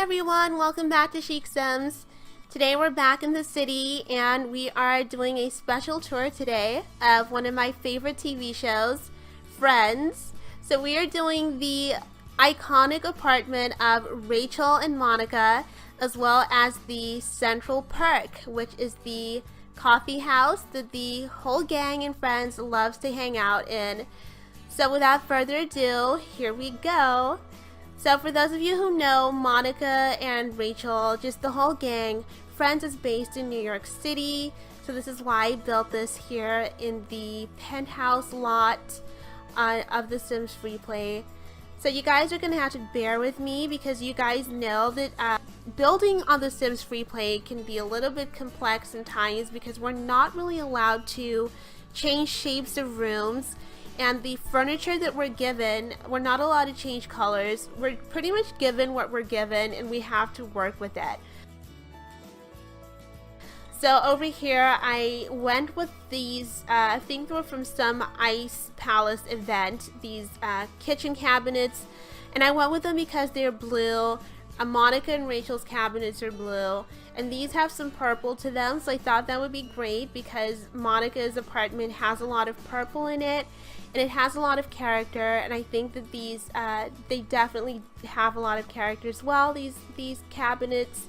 everyone, welcome back to Chic Sims. Today we're back in the city and we are doing a special tour today of one of my favorite TV shows, Friends. So we are doing the iconic apartment of Rachel and Monica, as well as the Central Perk, which is the coffee house that the whole gang and friends loves to hang out in. So without further ado, here we go. So for those of you who know Monica and Rachel, just the whole gang, Friends is based in New York City. So this is why I built this here in the penthouse lot of the SimsFreeplay. So you guys are going to have to bear with me because you guys know that building on the SimsFreeplay can be a little bit complex in times because we're not really allowed to change shapes of rooms. And the furniture that we're given, we're not allowed to change colors. We're pretty much given what we're given and we have to work with it. So over here I went with these, I think they were from some Ice Palace event, these kitchen cabinets. And I went with them because they're blue. Monica and Rachel's cabinets are blue. And these have some purple to them, so I thought that would be great because Monica's apartment has a lot of purple in it. And it has a lot of character, and I think that these, they definitely have a lot of character as well, these cabinets.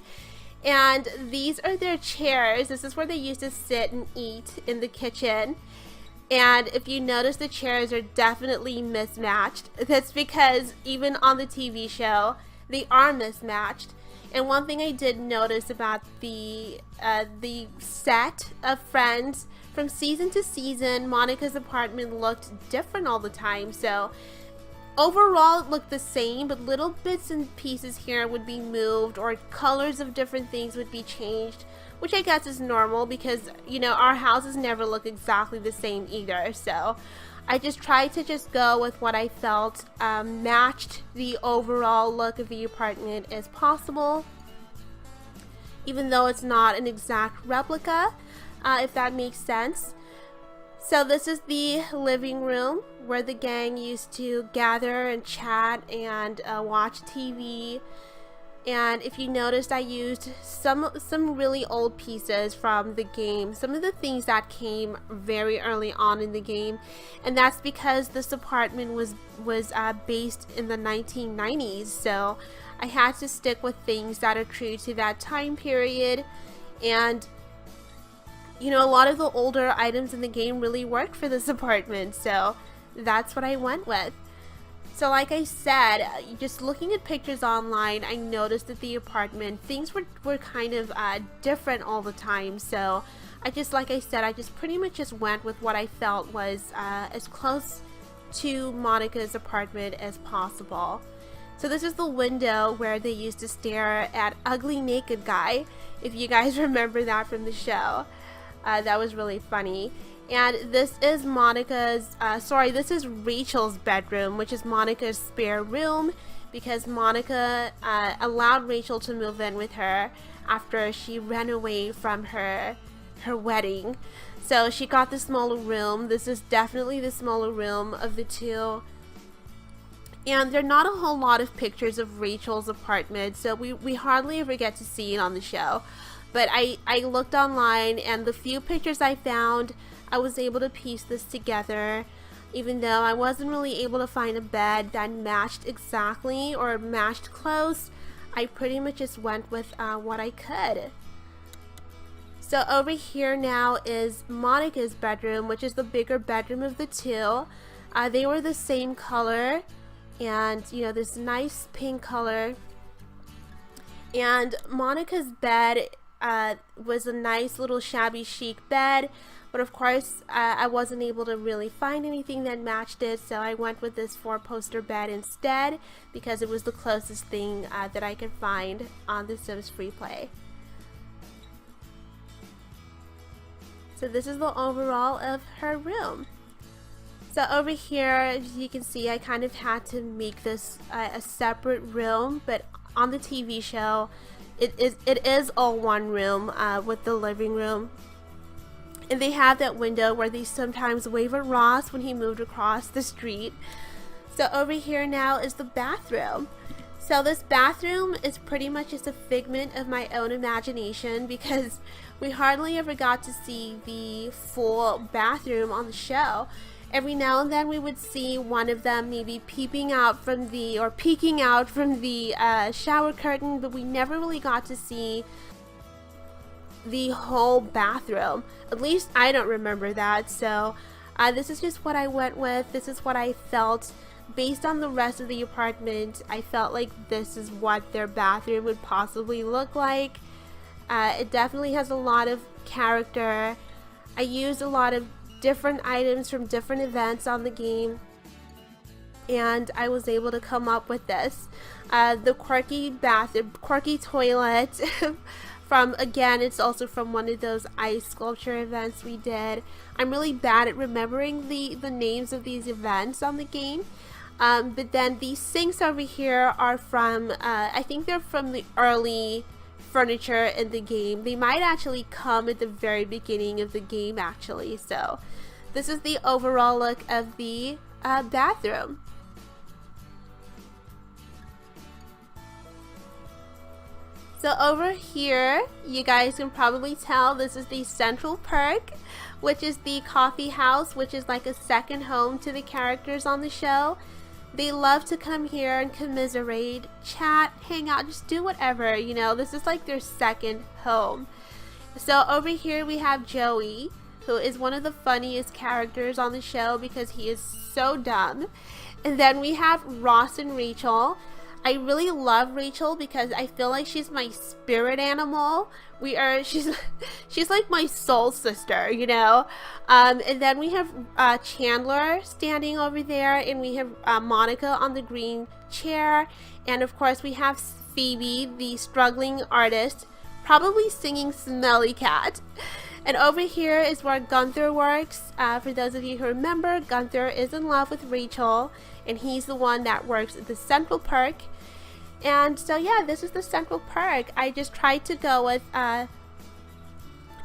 And these are their chairs. This is where they used to sit and eat in the kitchen. And if you notice, the chairs are definitely mismatched. That's because even on the TV show, they are mismatched. And one thing I did notice about the set of Friends, from season to season, Monica's apartment looked different all the time. So overall it looked the same, but little bits and pieces here would be moved, or colors of different things would be changed, which I guess is normal because, you know, our houses never look exactly the same either. So I just tried to just go with what I felt matched the overall look of the apartment as possible, even though it's not an exact replica. If that makes sense. So this is the living room where the gang used to gather and chat and watch TV. And if you noticed, I used some really old pieces from the game, some of the things that came very early on in the game, and that's because this apartment was based in the 1990s. So I had to stick with things that are true to that time period. And you know, a lot of the older items in the game really worked for this apartment, so that's what I went with. So like I said, just looking at pictures online, I noticed that the apartment, things were kind of different all the time. So I just, like I said, I just pretty much just went with what I felt was as close to Monica's apartment as possible. So this is the window where they used to stare at Ugly Naked Guy, if you guys remember that from the show. That was really funny. And this is this is Rachel's bedroom, which is Monica's spare room, because Monica allowed Rachel to move in with her after she ran away from her wedding. So she got the smaller room. This is definitely the smaller room of the two. And there are not a whole lot of pictures of Rachel's apartment, so we hardly ever get to see it on the show. But I looked online, and the few pictures I found, I was able to piece this together. Even though I wasn't really able to find a bed that matched exactly or matched close, I pretty much just went with what I could. So over here now is Monica's bedroom, which is the bigger bedroom of the two. They were the same color, and you know, this nice pink color. And Monica's bed was a nice little shabby chic bed, but of course I wasn't able to really find anything that matched it, so I went with this 4-poster bed instead because it was the closest thing that I could find on the SimsFreeplay. So this is the overall of her room. So over here, as you can see, I kind of had to make this a separate room, but on the TV show it is all one room with the living room. And they have that window where they sometimes wave at Ross when he moved across the street. So over here now is the bathroom. So this bathroom is pretty much just a figment of my own imagination because we hardly ever got to see the full bathroom on the show. Every now and then we would see one of them maybe peeking out from the shower curtain, but we never really got to see the whole bathroom. At least I don't remember that. So this is just what I went with. This is what I felt. Based on the rest of the apartment, I felt like this is what their bathroom would possibly look like. It definitely has a lot of character. I used a lot of different items from different events on the game, and I was able to come up with this. The quirky toilet from, again, it's also from one of those ice sculpture events we did. I'm really bad at remembering the names of these events on the game. But then these sinks over here are from, I think they're from the early furniture in the game. They might actually come at the very beginning of the game actually. So this is the overall look of the bathroom. So over here, you guys can probably tell this is the Central Perk, which is the coffee house, which is like a second home to the characters on the show. They love to come here and commiserate, chat, hang out, just do whatever, you know. This is like their second home. So over here we have Joey, who is one of the funniest characters on the show because he is so dumb. And then we have Ross and Rachel. I really love Rachel because I feel like she's my spirit animal. She's like my soul sister, you know. And then we have Chandler standing over there, and we have Monica on the green chair, and of course we have Phoebe, the struggling artist, probably singing Smelly Cat. And over here is where Gunther works. For those of you who remember, Gunther is in love with Rachel, and he's the one that works at the Central Perk. And so yeah, this is the Central Perk. I just tried to go with,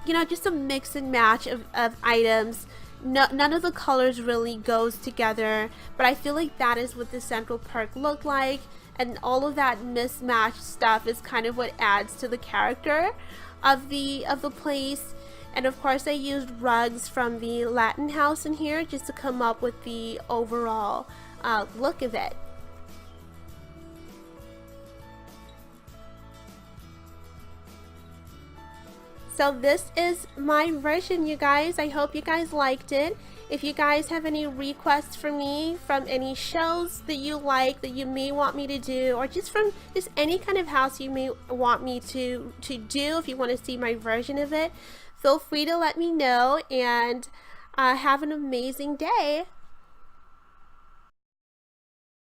you know, just a mix and match of items. None of the colors really goes together, but I feel like that is what the Central Perk looked like, and all of that mismatched stuff is kind of what adds to the character of the place. And of course I used rugs from the Latin house in here just to come up with the overall look of it. So this is my version, you guys. I hope you guys liked it. If you guys have any requests for me from any shows that you like, that you may want me to do, or just from just any kind of house you may want me to do, if you want to see my version of it, feel free to let me know, and have an amazing day.